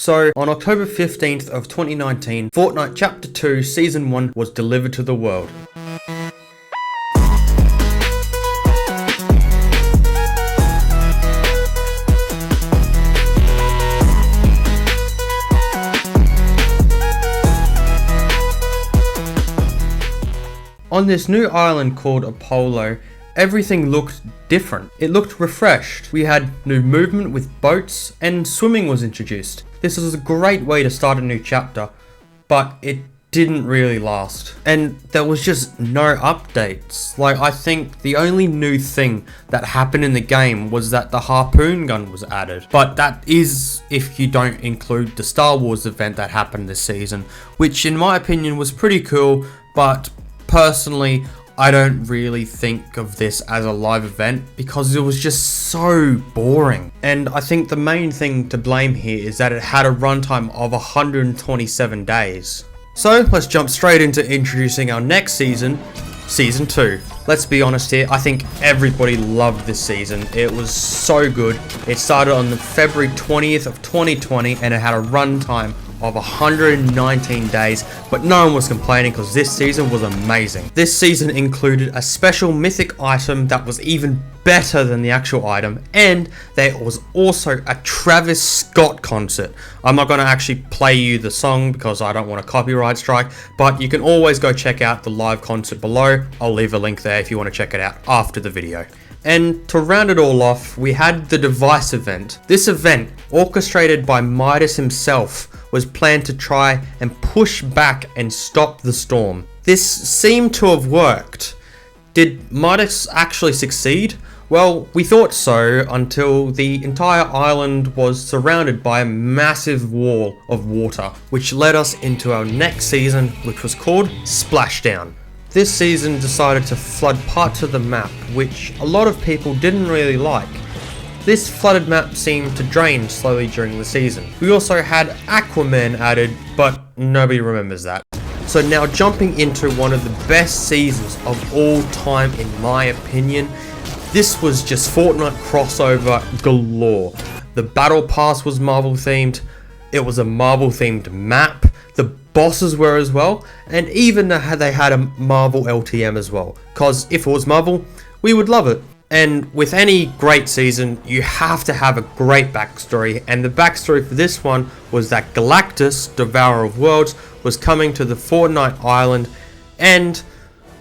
So on October 15th of 2019, Fortnite Chapter 2 Season 1 was delivered to the world. On this new island called Apollo, everything looked different. It looked refreshed. We had new movement with boats, and swimming was introduced. This was a great way to start a new chapter, but it didn't really last. And there was just no updates. Like, I think the only new thing that happened in the game was that the harpoon gun was added. But that is if you don't include the Star Wars event that happened this season, which in my opinion was pretty cool, but personally, I don't really think of this as a live event because it was just so boring. And I think the main thing to blame here is that it had a runtime of 127 days. So let's jump straight into introducing our next season, Season 2. Let's be honest here, I think everybody loved this season. It was so good. It started on February 20th of 2020 and it had a runtime of 119 days, but no one was complaining because this season was amazing. This season included a special mythic item that was even better than the actual item, and there was also a Travis Scott concert. I'm not going to actually play you the song because I don't want a copyright strike, but you can always go check out the live concert below. I'll leave a link there if you want to check it out after the video. And to round it all off, we had the device event. This event, orchestrated by Midas himself, was planned to try and push back and stop the storm. This seemed to have worked. Did Midas actually succeed? Well, we thought so until the entire island was surrounded by a massive wall of water, which led us into our next season, which was called Splashdown. This season decided to flood parts of the map, which a lot of people didn't really like. This flooded map seemed to drain slowly during the season. We also had Aquaman added, but nobody remembers that. So now jumping into one of the best seasons of all time in my opinion, this was just Fortnite crossover galore. The battle pass was Marvel themed, it was a Marvel themed map, the bosses were as well, and even they had a Marvel LTM as well, cause if it was Marvel, we would love it. And with any great season, you have to have a great backstory, and the backstory for this one was that Galactus, Devourer of Worlds, was coming to the Fortnite island, and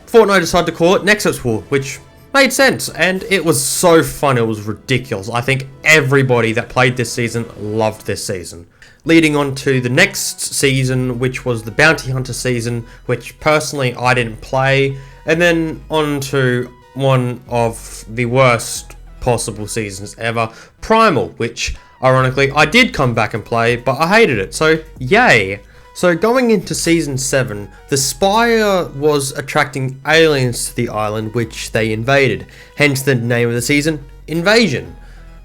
Fortnite decided to call it Nexus War, which made sense, and it was so fun, it was ridiculous. I think everybody that played this season loved this season. Leading on to the next season, which was the Bounty Hunter season, which personally I didn't play, and then on to one of the worst possible seasons ever, Primal, which ironically I did come back and play, but I hated it, so yay. So going into Season 7, the Spire was attracting aliens to the island which they invaded, hence the name of the season, Invasion.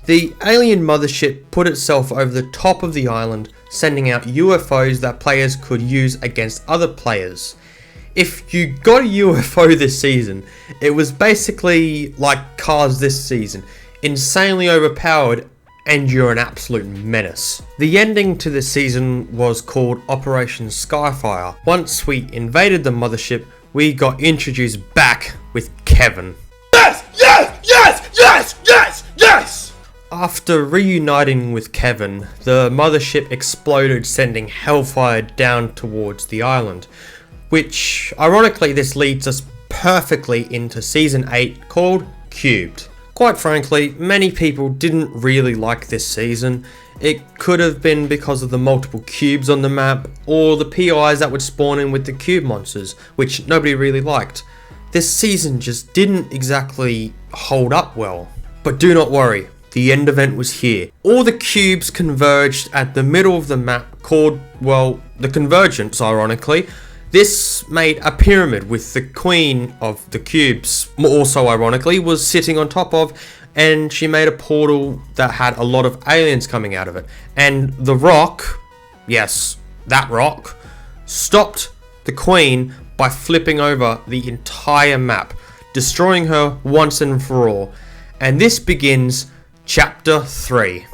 The alien mothership put itself over the top of the island, sending out UFOs that players could use against other players. If you got a UFO this season, it was basically like cars this season, insanely overpowered, and you're an absolute menace. The ending to this season was called Operation Skyfire. Once we invaded the mothership, we got introduced back with Kevin. Yes! Yes! Yes! Yes! Yes! Yes! After reuniting with Kevin, the mothership exploded, sending hellfire down towards the island, which ironically this leads us perfectly into Season 8 called Cubed. Quite frankly, many people didn't really like this season. It could have been because of the multiple cubes on the map, or the PIs that would spawn in with the cube monsters, which nobody really liked. This season just didn't exactly hold up well. But do not worry, the end event was here. All the cubes converged at the middle of the map called, well, the Convergence ironically. This made a pyramid with the queen of the cubes, also ironically, was sitting on top of, and she made a portal that had a lot of aliens coming out of it. And the rock, yes, that rock, stopped the queen by flipping over the entire map, destroying her once and for all. And this begins Chapter 3.